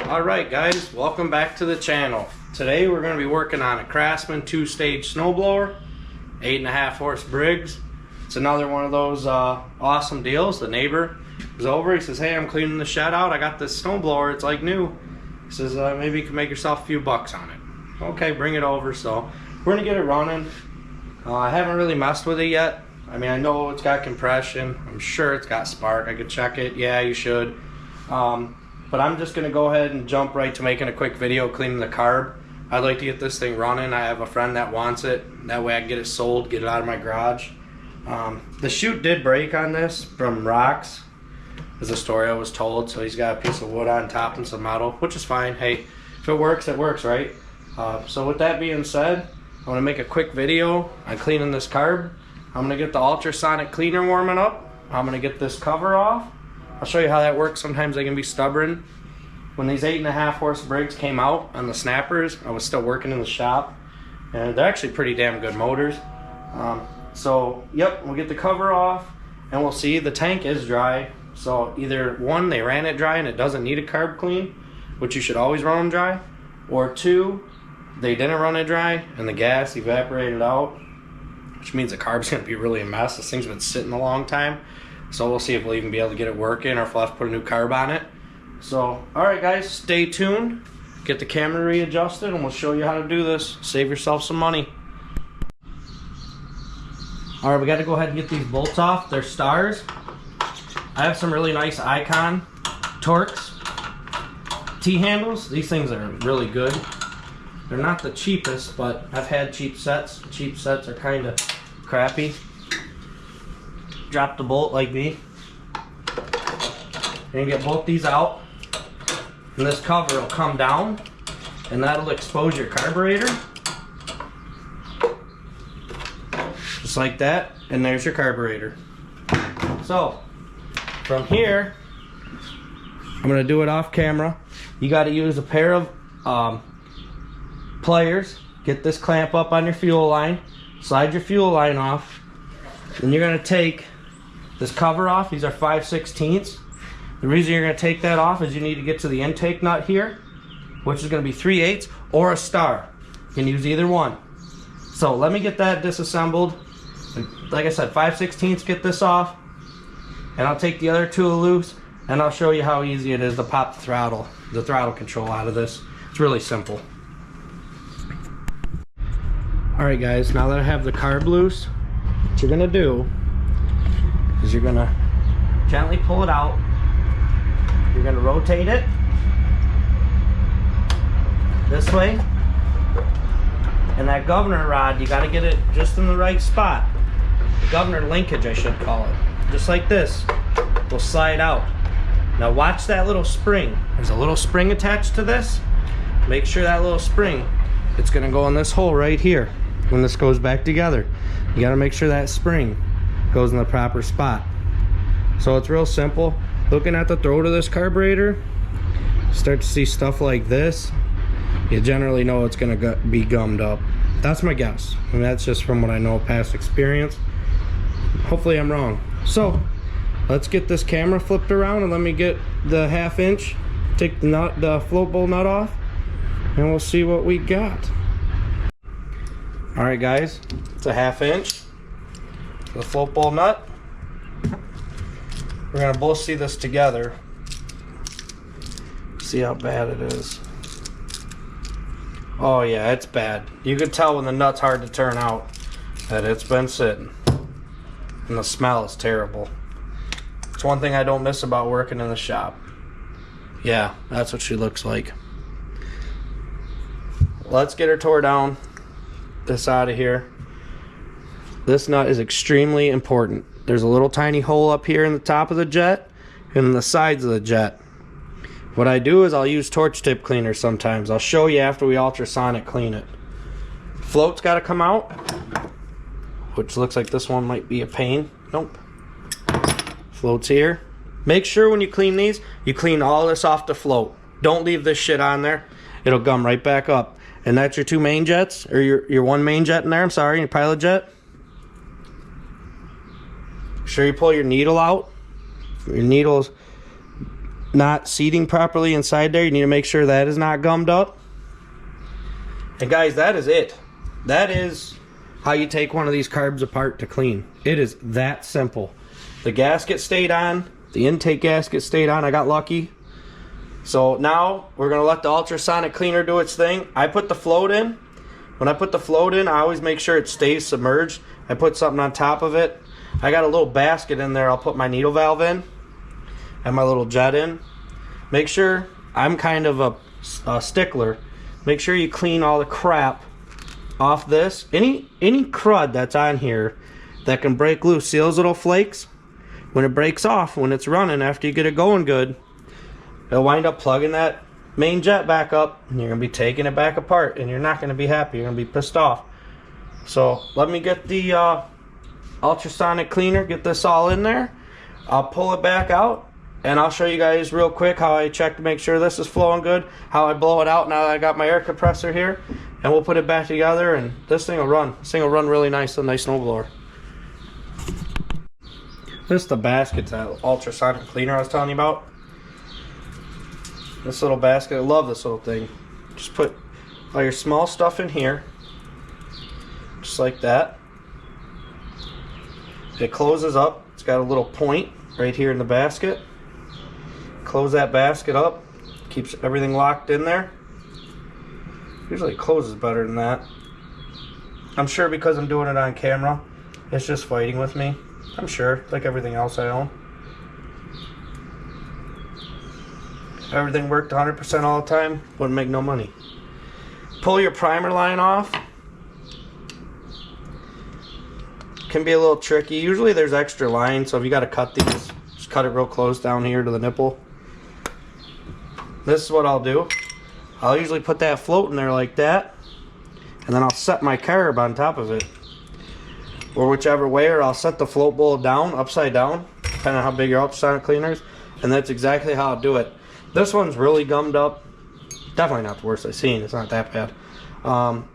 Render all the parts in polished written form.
Alright guys, welcome back to the channel. Today we're going to be working on a Craftsman 2-stage snowblower, 8.5 horse Briggs. It's another one of those awesome deals. The neighbor was over, he says, hey, I'm cleaning the shed out, I got this snowblower, it's like new. He says, maybe you can make yourself a few bucks on it. Okay, bring it over. So we're going to get it running. I haven't really messed with it yet. I mean, I know it's got compression, I'm sure it's got spark, I could check it, yeah you should. But I'm just going to go ahead and jump right to making a quick video cleaning the carb. I'd like to get this thing running. I have a friend that wants it. That way I can get it sold, get it out of my garage. The chute did break on this from rocks, is the story I was told. So he's got a piece of wood on top and some metal, which is fine. Hey, if it works, right? So with that being said, I'm going to make a quick video on cleaning this carb. I'm going to get the ultrasonic cleaner warming up. I'm going to get this cover off. I'll show you how that works. Sometimes they can be stubborn. When these 8.5 horse Briggs came out on the snappers, I was still working in the shop, and they're actually pretty damn good motors. So yep, we'll get the cover off and we'll see. The tank is dry, so either one, they ran it dry and it doesn't need a carb clean, which you should always run them dry, or two, they didn't run it dry and the gas evaporated out, which means the carb's going to be really a mess. This thing's been sitting a long time. So we'll see if we'll even be able to get it working or if we'll have to put a new carb on it. So, alright guys, stay tuned. Get the camera readjusted and we'll show you how to do this. Save yourself some money. Alright, we got to go ahead and get these bolts off. They're stars. I have some really nice Icon Torx T-handles. These things are really good. They're not the cheapest, but I've had cheap sets. Cheap sets are kind of crappy. Drop the bolt like me. And get both these out. And this cover will come down. And that'll expose your carburetor. Just like that. And there's your carburetor. So, from here, I'm going to do it off camera. You got to use a pair of pliers. Get this clamp up on your fuel line. Slide your fuel line off. Then you're going to take this cover off. These are 5/16. The reason you're going to take that off is you need to get to the intake nut here, which is going to be 3/8 or a star. You can use either one. So let me get that disassembled. Like I said, 5/16, get this off, and I'll take the other two loose, and I'll show you how easy it is to pop the throttle control out of this. It's really simple. Alright guys, now that I have the carb loose, what you're going to do is you're going to gently pull it out. You're going to rotate it this way, and that governor rod, you got to get it just in the right spot. The governor linkage, I should call it. Just like this, will slide out. Now watch that little spring. There's a little spring attached to this. Make sure that little spring, it's going to go in this hole right here when this goes back together. You got to make sure that spring goes in the proper spot. So it's real simple. Looking at the throat of this carburetor, start to see stuff like this, you generally know it's going to be gummed up. That's my guess, and that's just from what I know, past experience. Hopefully I'm wrong. So let's get this camera flipped around and let me get the 1/2 inch, take the float bowl nut off, and we'll see what we got. Alright guys, it's a 1/2 inch. The float bowl nut. We're going to both see this together. See how bad it is. Oh yeah, it's bad. You can tell when the nut's hard to turn out that it's been sitting. And the smell is terrible. It's one thing I don't miss about working in the shop. Yeah, that's what she looks like. Let's get her tore down. This out of here. This nut is extremely important. There's a little tiny hole up here in the top of the jet and in the sides of the jet. What I do is I'll use torch tip cleaner sometimes. I'll show you after we ultrasonic clean it. Float's got to come out, which looks like this one might be a pain. Nope. Float's here. Make sure when you clean these, you clean all this off the float. Don't leave this shit on there. It'll gum right back up. And that's your two main jets, or your one main jet in there, I'm sorry, your pilot jet. Make sure you pull your needle out. Your needle's not seating properly inside there. You need to make sure that is not gummed up. And guys, that is it. That is how you take one of these carbs apart to clean. It is that simple. The gasket stayed on. The intake gasket stayed on. I got lucky. So now we're going to let the ultrasonic cleaner do its thing. I put the float in. When I put the float in, I always make sure it stays submerged. I put something on top of it. I got a little basket in there I'll put my needle valve in and my little jet in. Make sure, I'm kind of a stickler, make sure you clean all the crap off this. Any crud that's on here that can break loose, see those little flakes? When it breaks off, when it's running, after you get it going good, it'll wind up plugging that main jet back up, and you're going to be taking it back apart, and you're not going to be happy. You're going to be pissed off. So let me get the ultrasonic cleaner, get this all in there. I'll pull it back out, and I'll show you guys real quick how I check to make sure this is flowing good, how I blow it out now that I got my air compressor here, and we'll put it back together, and this thing will run. This thing will run really nice, a nice snowblower. This is the basket, that ultrasonic cleaner I was telling you about. This little basket, I love this little thing. Just put all your small stuff in here, just like that. It closes up. It's got a little point right here in the basket. Close that basket up, keeps everything locked in there. Usually it closes better than that. I'm sure because I'm doing it on camera, it's just fighting with me. I'm sure, like everything else I own. If everything worked 100% all the time, wouldn't make no money. Pull your primer line off. Can be a little tricky. Usually there's extra line, so if you got to cut these, just cut it real close down here to the nipple. This is what I'll do. I'll usually put that float in there like that, and then I'll set my carb on top of it, or whichever way, or I'll set the float bowl down, upside down, depending on how big your ultrasonic cleaner is, and that's exactly how I'll do it. This one's really gummed up. Definitely not the worst I've seen. It's not that bad.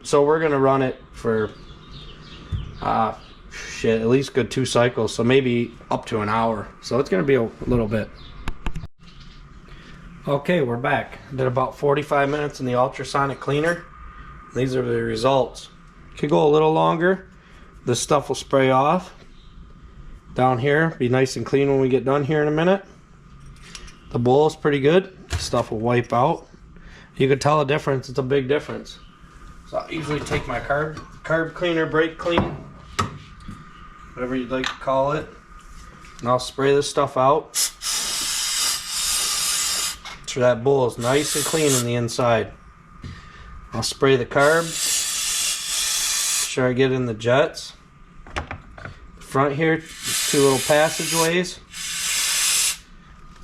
So we're gonna run it for at least good 2 cycles, so maybe up to an hour. So it's gonna be a little bit. Okay, we're back. Did about 45 minutes in the ultrasonic cleaner. These are the results. Could go a little longer. This stuff will spray off down here. Be nice and clean when we get done here in a minute. The bowl is pretty good. Stuff will wipe out. You can tell a difference. It's a big difference. So I usually take my carb cleaner, brake clean, whatever you'd like to call it, and I'll spray this stuff out so that bowl is nice and clean on the inside. I'll spray the carb. Sure I get in the jets. The front here, there's 2 little passageways.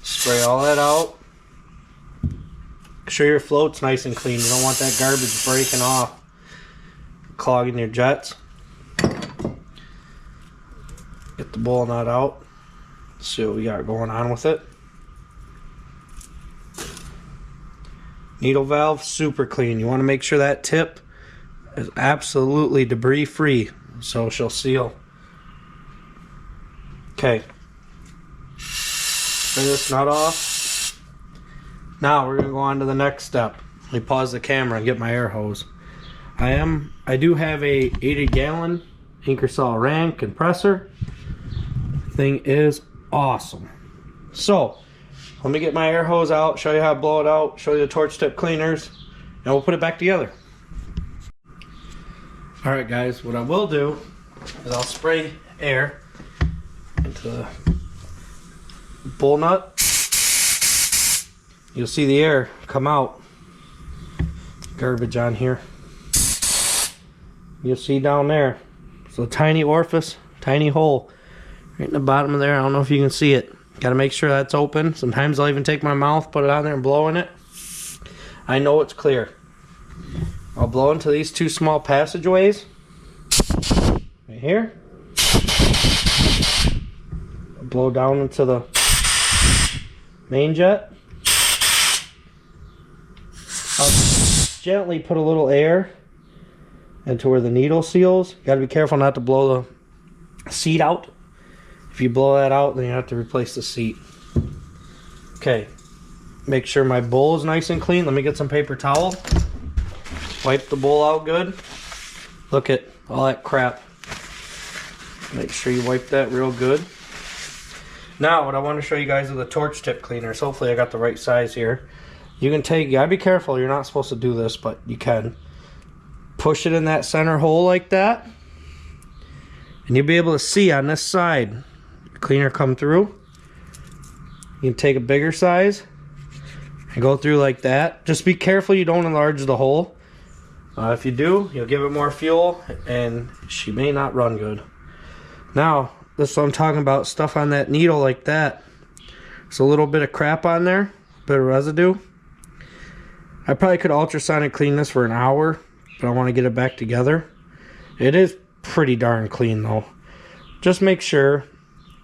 Spray all that out. Make sure your float's nice and clean. You don't want that garbage breaking off, clogging your jets. Get the bowl nut out. See what we got going on with it. Needle valve, super clean. You want to make sure that tip is absolutely debris free, so she'll seal. Okay. Spray this nut off. Now we're gonna go on to the next step. Let me pause the camera and get my air hose. I do have a 80-gallon Ingersoll Rand compressor. Thing is awesome. So let me get my air hose out, show you how to blow it out, show you the torch tip cleaners, and we'll put it back together. Alright guys, what I will do is I'll spray air into the bowl nut. You'll see the air come out. Garbage on here. You'll see down there. It's a tiny orifice, tiny hole right in the bottom of there. I don't know if you can see it. Got to make sure that's open. Sometimes I'll even take my mouth, put it on there and blow in it. I know it's clear. I'll blow into these 2 small passageways. Right here. Blow down into the main jet. I'll gently put a little air into where the needle seals. Got to be careful not to blow the seat out. If you blow that out, then you have to replace the seat. Okay, make sure my bowl is nice and clean. Let me get some paper towel. Wipe the bowl out good. Look at all that crap. Make sure you wipe that real good. Now, what I want to show you guys are the torch tip cleaners. Hopefully I got the right size here. You can take, you gotta be careful, you're not supposed to do this, but you can. Push it in that center hole like that. And you'll be able to see on this side, the cleaner come through. You can take a bigger size and go through like that. Just be careful you don't enlarge the hole. If you do, you'll give it more fuel and she may not run good. Now, this is what I'm talking about, stuff on that needle like that. There's a little bit of crap on there, bit of residue. I probably could ultrasonic clean this for an hour, but I want to get it back together. It is pretty darn clean though. Just make sure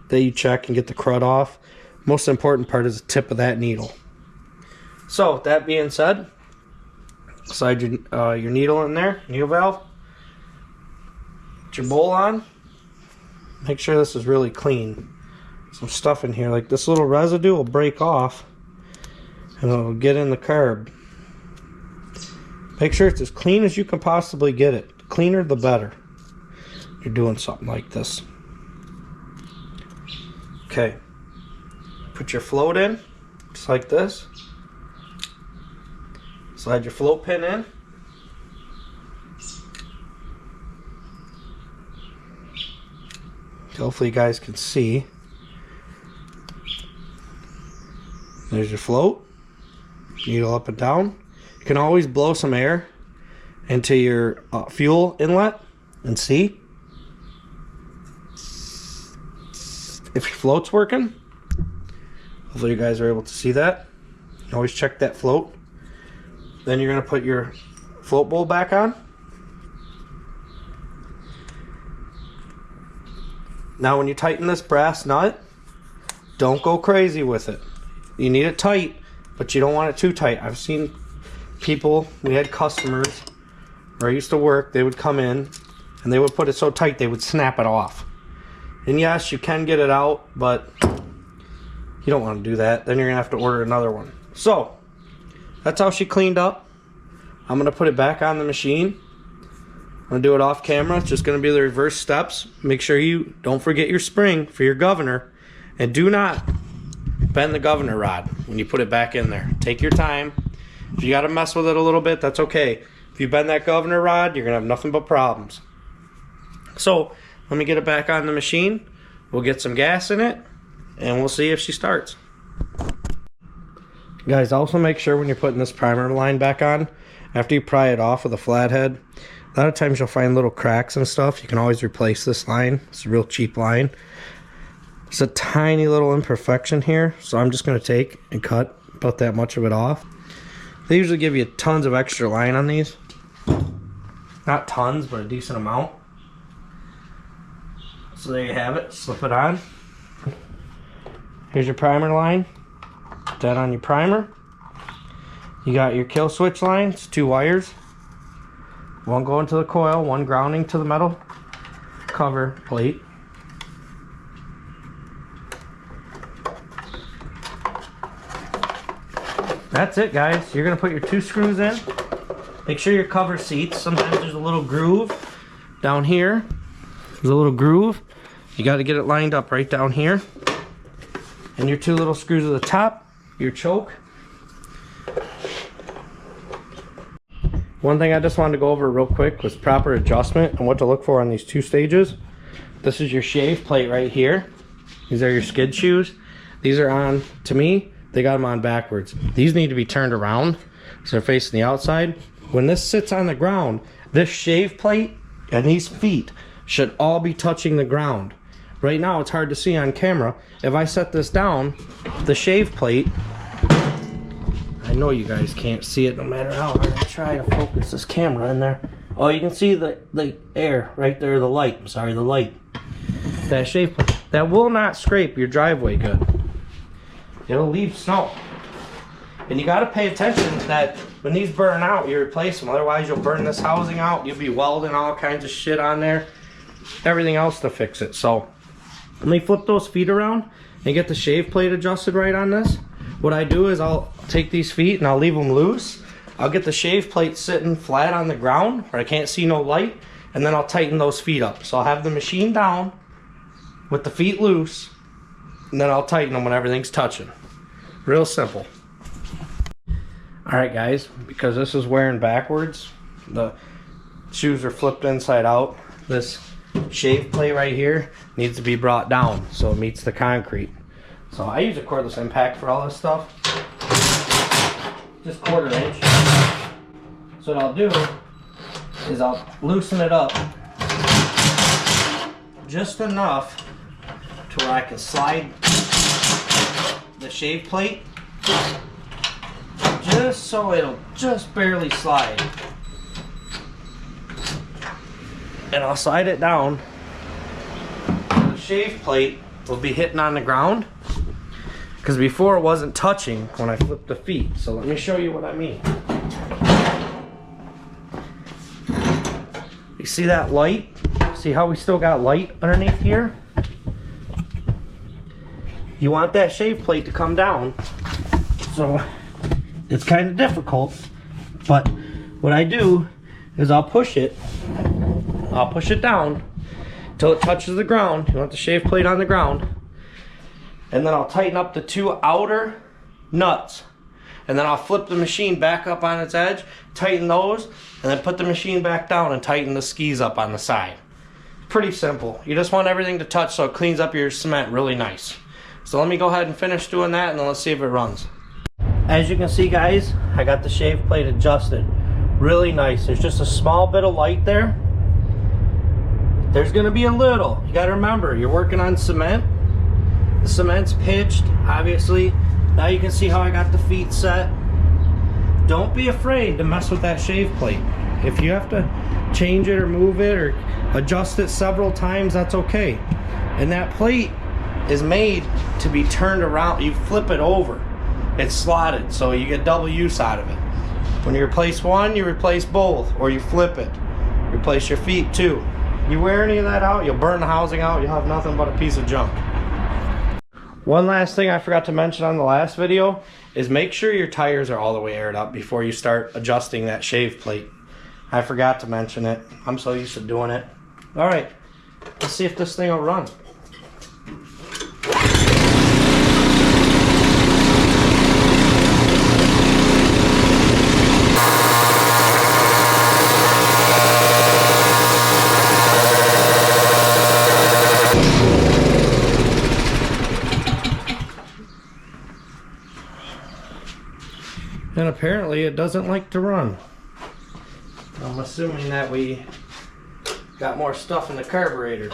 that you check and get the crud off. Most important part is the tip of that needle. So, that being said, slide your needle in there, needle valve. Put your bowl on. Make sure this is really clean. Some stuff in here, like this little residue will break off and it'll get in the carb. Make sure it's as clean as you can possibly get it. The cleaner, the better. You're doing something like this. Okay. Put your float in, just like this. Slide your float pin in. Hopefully you guys can see. There's your float. Needle up and down. You can always blow some air into your fuel inlet and see if your float's working. Hopefully you guys are able to see that. You can always check that float. Then you're going to put your float bowl back on. Now when you tighten this brass nut, don't go crazy with it. You need it tight, but you don't want it too tight. I've seen people, we had customers where I used to work, they would come in and they would put it so tight they would snap it off. And yes, you can get it out, but you don't want to do that. Then you're going to have to order another one. So, that's how she cleaned up. I'm going to put it back on the machine. I'm going to do it off camera. It's just going to be the reverse steps. Make sure you don't forget your spring for your governor. And do not bend the governor rod when you put it back in there. Take your time. If you got to mess with it a little bit, that's okay. If you bend that governor rod, you're going to have nothing but problems. So, let me get it back on the machine. We'll get some gas in it. And we'll see if she starts. Guys, also make sure when you're putting this primer line back on, after you pry it off with a flathead, a lot of times you'll find little cracks and stuff. You can always replace this line. It's a real cheap line. There's a tiny little imperfection here, so I'm just going to take and cut about that much of it off. They usually give you tons of extra line on these. Not tons, but a decent amount. So there you have it. Slip it on. Here's your primer line. Put that on your primer. You got your kill switch line. It's 2 wires. One going to the coil, one grounding to the metal cover plate. That's it, guys. You're going to put your 2 screws in. Make sure your cover seats. Sometimes there's a little groove down here. There's a little groove. You got to get it lined up right down here. And your 2 little screws at the top, your choke. One thing I just wanted to go over real quick was proper adjustment and what to look for on these 2 stages. This is your shave plate right here. These are your skid shoes. These are on, to me, they got them on backwards. These need to be turned around so they're facing the outside. When this sits on the ground, this shave plate and these feet should all be touching the ground. Right now it's hard to see on camera. If I set this down, the shave plate, I know you guys can't see it no matter how hard I try to focus this camera in there. Oh, you can see the air right there, the light. I'm sorry, the light. That shave plate. That will not scrape your driveway good. It'll leave snow. And you got to pay attention that when these burn out, you replace them. Otherwise, you'll burn this housing out. You'll be welding all kinds of shit on there. Everything else to fix it. So, let me flip those feet around and get the shave plate adjusted right on this. What I do is I'll take these feet and I'll leave them loose. I'll get the shave plate sitting flat on the ground where I can't see no light, and then I'll tighten those feet up. So I'll have the machine down with the feet loose, and then I'll tighten them when everything's touching. Real simple. Alright guys, because this is wearing backwards, the shoes are flipped inside out, this shave plate right here needs to be brought down so it meets the concrete. So I use a cordless impact for all this stuff, just 1/4 inch. So what I'll do is I'll loosen it up just enough to where I can slide the shave plate just so it'll just barely slide. And I'll slide it down. The shave plate will be hitting on the ground, because before it wasn't touching when I flipped the feet. So let me show you what I mean. You see that light? See how we still got light underneath here? You want that shave plate to come down. So it's kind of difficult, but what I do is I'll push it down till it touches the ground. You want the shave plate on the ground, and then I'll tighten up the 2 outer nuts, and then I'll flip the machine back up on its edge, tighten those, and then put the machine back down and tighten the skis up on the side. Pretty simple. You just want everything to touch so it cleans up your cement really nice. So let me go ahead and finish doing that, and then let's see if it runs. As you can see guys, I got the shave plate adjusted really nice. There's just a small bit of light there. There's gonna be a little. You gotta remember, you're working on cement. The cement's pitched, obviously. Now you can see how I got the feet set. Don't be afraid to mess with that shave plate. If you have to change it or move it or adjust it several times, that's okay. And that plate is made to be turned around. You flip it over. It's slotted, so you get double use out of it. When you replace one, you replace both, or you flip it. Replace your feet too. You wear any of that out, you'll burn the housing out, you'll have nothing but a piece of junk. One last thing I forgot to mention on the last video is make sure your tires are all the way aired up before you start adjusting that shave plate. I forgot to mention it. I'm so used to doing it. Alright, let's see if this thing will run. And apparently it doesn't like to run. I'm assuming that we got more stuff in the carburetor.